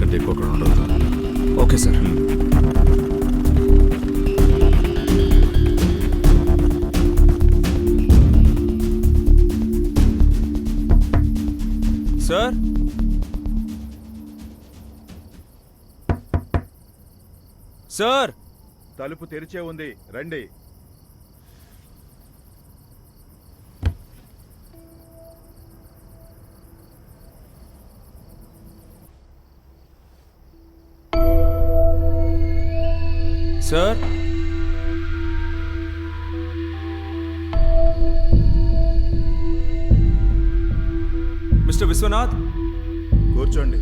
అంతకంటే ఎక్కువ అక్కడ ఉండదు. Okay sir. సార్, సార్, తలుపు తెరిచే ఉంది, రండి. సార్, మిస్టర్ విశ్వనాథ్, కూర్చోండి.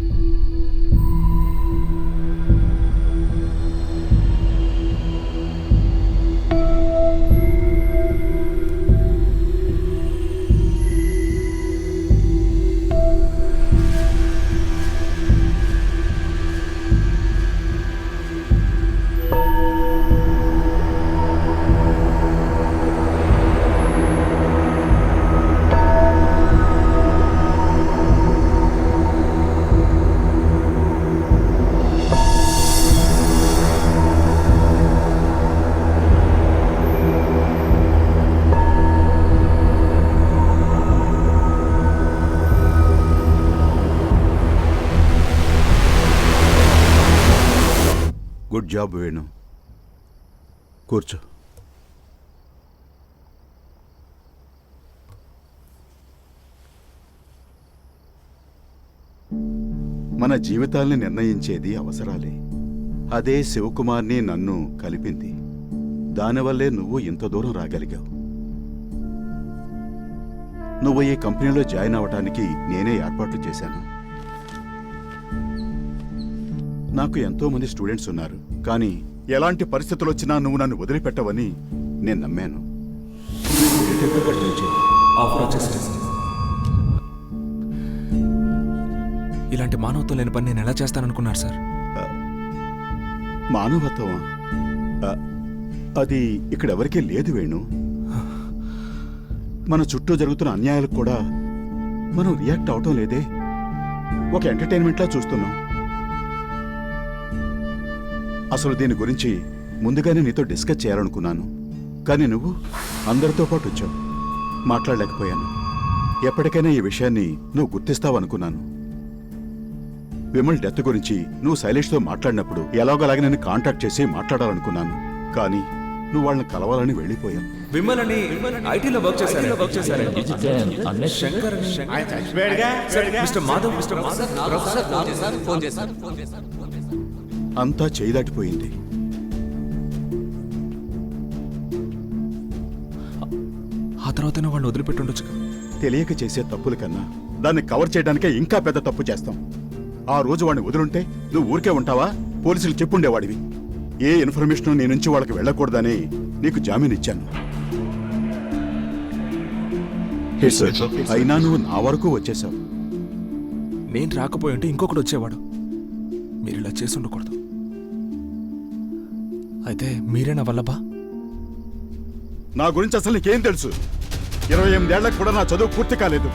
Good job Venu. కూర్చో. మన జీవితాల్ని నిర్ణయించేది అవసరాలే. అదే శివకుమార్ని నన్ను కలిపింది. దానివల్లే నువ్వు ఇంత దూరం రాగలిగావు. నువ్వు ఈ కంపెనీలో జాయిన్ అవ్వటానికి నేనే ఏర్పాట్లు చేశాను. నాకు ఎంతో మంది స్టూడెంట్స్ ఉన్నారు, కానీ ఎలాంటి పరిస్థితులు వచ్చినా నువ్వు నన్ను వదిలిపెట్టవని నేను నమ్మాను. ఇలాంటి మానవత్వం లేని పని నేను ఎలా చేస్తాననుకున్నారు సార్? మానవత్వమా? అది ఇక్కడెవరికీ లేదు వేణు. మన చుట్టూ జరుగుతున్న అన్యాయాలకు కూడా మనం రియాక్ట్ అవటం లేదే. ఒక ఎంటర్టైన్మెంట్లా చూస్తున్నాం. అసలు దీని గురించి ముందుగానే నీతో డిస్కస్ చేయాలనుకున్నాను, కానీ నువ్వు అందరితో పాటు వచ్చావు. మాట్లాడలేకపోయాను. ఎప్పటికైనా ఈ విషయాన్ని నువ్వు గుర్తిస్తావనుకున్నాను. విమల్ డెత్ గురించి నువ్వు శైలేష్తో మాట్లాడినప్పుడు ఎలాగోలాగా నేను కాంటాక్ట్ చేసి మాట్లాడాలనుకున్నాను, కానీ నువ్వు వాళ్ళని కలవాలని వెళ్ళిపోయావు. విమల్ అని ఐటీలో వర్క్ చేశారు. శంకర్ మిస్టర్ మాధవ్ అంతా చేయి దాటిపోయింది. ఆ తర్వాతనే వాళ్ళు వదిలిపెట్టుండొచ్చు. తెలియక చేసే తప్పుల కన్నా దాన్ని కవర్ చేయడానికే ఇంకా పెద్ద తప్పు చేస్తాం. ఆ రోజు వాడిని వదులుంటే నువ్వు ఊరికే ఉంటావా? పోలీసులు చెప్పుండేవాడివి. ఏ ఇన్ఫర్మేషన్ నీ నుంచి వాళ్ళకి వెళ్ళకూడదని నీకు జామీన్ ఇచ్చాను. అయినా నువ్వు నా వరకు వచ్చేసావు. నేను రాకపోయి ఉంటే ఇంకొకటి వచ్చేవాడు. మీరు ఇలా చేసి ఉండకూడదు. అయితే మీరేనా వల్లభా? నా గురించి అసలు నీకేం తెలుసు? 28 ఏళ్లకు కూడా నా చదువు పూర్తి కాలేదు.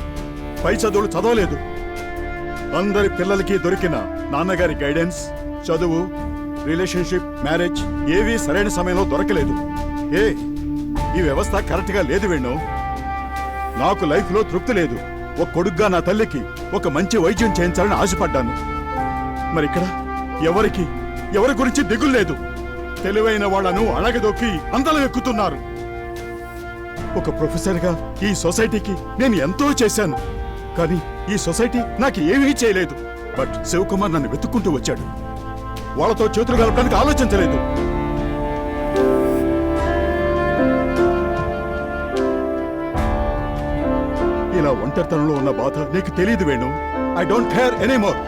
పై చదువులు చదవలేదు. అందరి పిల్లలకి దొరికిన నాన్నగారి గైడెన్స్, చదువు, రిలేషన్షిప్, మ్యారేజ్ ఏవీ సరైన సమయంలో దొరకలేదు. ఈ వ్యవస్థ కరెక్ట్గా లేదు వేణు. నాకు లైఫ్లో తృప్తి లేదు. ఒక కొడుగ్గా నా తల్లికి ఒక మంచి వైద్యం చేయించాలని ఆశపడ్డాను. మరి ఇక్కడ ఎవరి గురించి దిగులు లేదు. తెలివైన వాళ్లను అణగదొక్కి అందలం ఎక్కుతున్నారు. ఒక ప్రొఫెసర్గా ఈ సొసైటీకి నేను ఎంతో చేశాను, కానీ ఈ సొసైటీ నాకు ఏమీ చేయలేదు. బట్ శివకుమార్ నన్ను వెతుక్కుంటూ వచ్చాడు. వాళ్ళతో చేతులు కలపడానికి ఆలోచించలేదు. ఇలా ఒంటరితనంలో ఉన్న బాధ నీకు తెలియదు Venu. I don't care anymore.